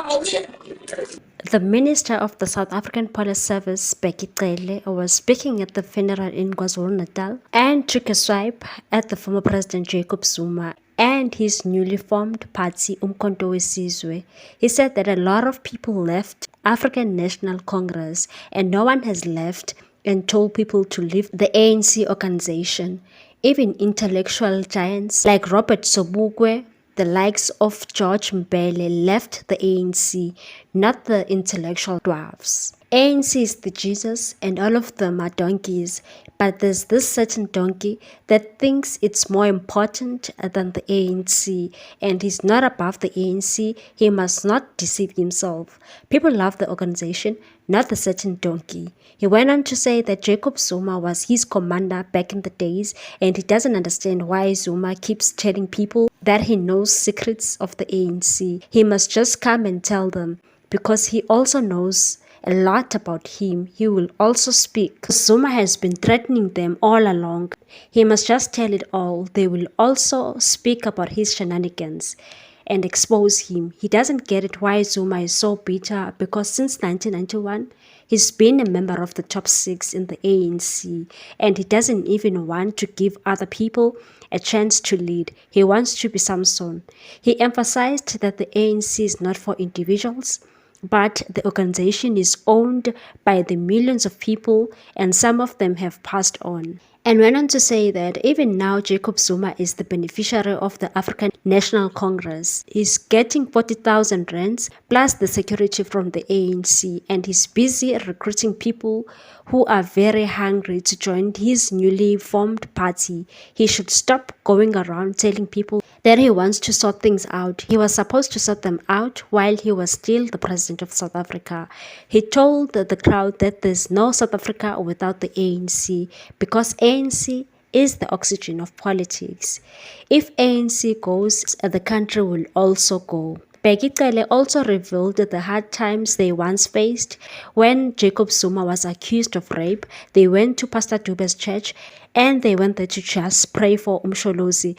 The Minister of the South African Police Service, Bheki Cele, was speaking at the funeral in KwaZulu-Natal and took a swipe at the former President Jacob Zuma and his newly formed party Umkhonto weSizwe. He said that a lot of people left African National Congress and no one has left and told people to leave the ANC organization. Even intellectual giants like Robert Sobukwe, the likes of George Mbele, left the ANC, not the intellectual dwarfs. ANC is the Jesus and all of them are donkeys, but there's this certain donkey that thinks it's more important than the ANC and he's not above the ANC. He must not deceive himself. People love the organization, not the certain donkey. He went on to say that Jacob Zuma was his commander back in the days and he doesn't understand why Zuma keeps telling people that he knows secrets of the ANC. He must just come and tell them because he also knows a lot about him. He will also speak. Zuma has been threatening them all along. He must just tell it all. They will also speak about his shenanigans and expose him. He doesn't get it why Zuma is so bitter because since 1991, he's been a member of the top 6 in the ANC and he doesn't even want to give other people a chance to lead. He wants to be Samson. He emphasized that the ANC is not for individuals, but the organization is owned by the millions of people and some of them have passed on. And went on to say that even now Jacob Zuma is the beneficiary of the African National Congress. He's getting 40,000 rands plus the security from the ANC and he's busy recruiting people who are very hungry to join his newly formed party. He should stop going around telling people that he wants to sort things out. He was supposed to sort them out while he was still the president of South Africa. He told the crowd that there's no South Africa without the ANC because ANC is the oxygen of politics. If ANC goes, the country will also go. Bheki Cele also revealed the hard times they once faced when Jacob Zuma was accused of rape. They went to Pastor Dube's church and they went there to just pray for Umsholozi.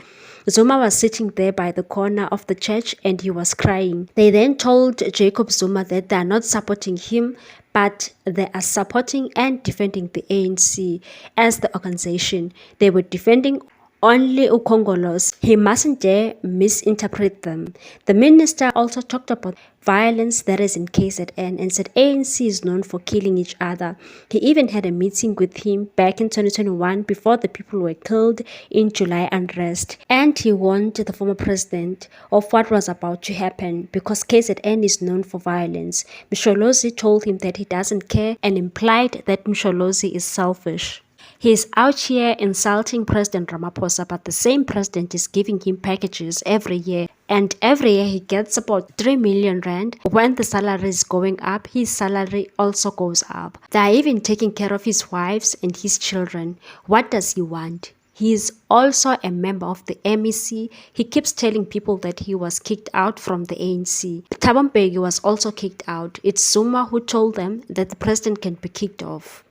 Zuma was sitting there by the corner of the church and he was crying. They then told Jacob Zuma that they are not supporting him, but they are supporting and defending the ANC as the organization. They were defending only Ukhongolos. He mustn't dare misinterpret them. The minister also talked about violence that is in KZN and said ANC is known for killing each other. He even had a meeting with him back in 2021 before the people were killed in July unrest. And he warned the former president of what was about to happen because KZN is known for violence. Msholozi told him that he doesn't care and implied that Msholozi is selfish. He is out here insulting President Ramaphosa, but the same president is giving him packages every year. And every year he gets about 3 million rand. When the salary is going up, his salary also goes up. They are even taking care of his wives and his children. What does he want? He is also a member of the MEC. He keeps telling people that he was kicked out from the ANC. Thabo Mbeki was also kicked out. It's Zuma who told them that the president can be kicked off.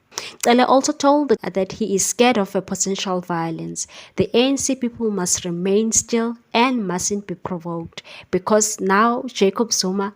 Cele also told that he is scared of a potential violence. The ANC people must remain still and mustn't be provoked because now Jacob Zuma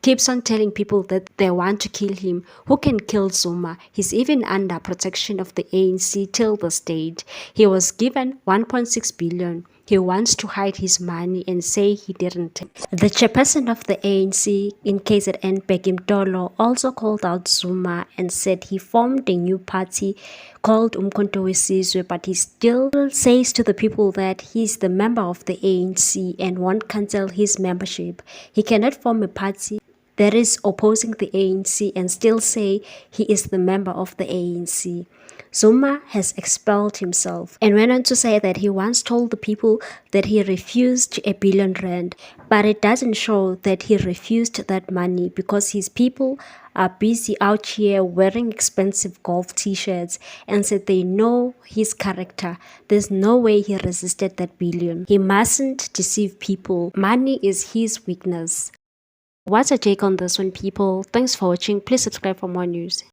keeps on telling people that they want to kill him. Who can kill Zuma? He's even under protection of the ANC till this date. He was given 1.6 billion. He wants to hide his money and say he didn't. The chairperson of the ANC in KZN, Bheki Mtolo, also called out Zuma and said he formed a new party called Umkhonto weSizwe, but he still says to the people that he's the member of the ANC and won't cancel his membership. He cannot form a party that is opposing the ANC and still say he is the member of the ANC. Zuma has expelled himself and went on to say that he once told the people that he refused 1 billion rand, but it doesn't show that he refused that money because his people are busy out here wearing expensive golf t-shirts and said they know his character. There's no way he resisted that billion. He mustn't deceive people. Money is his weakness. What's your take on this one, people? Thanks for watching. Please subscribe for more news.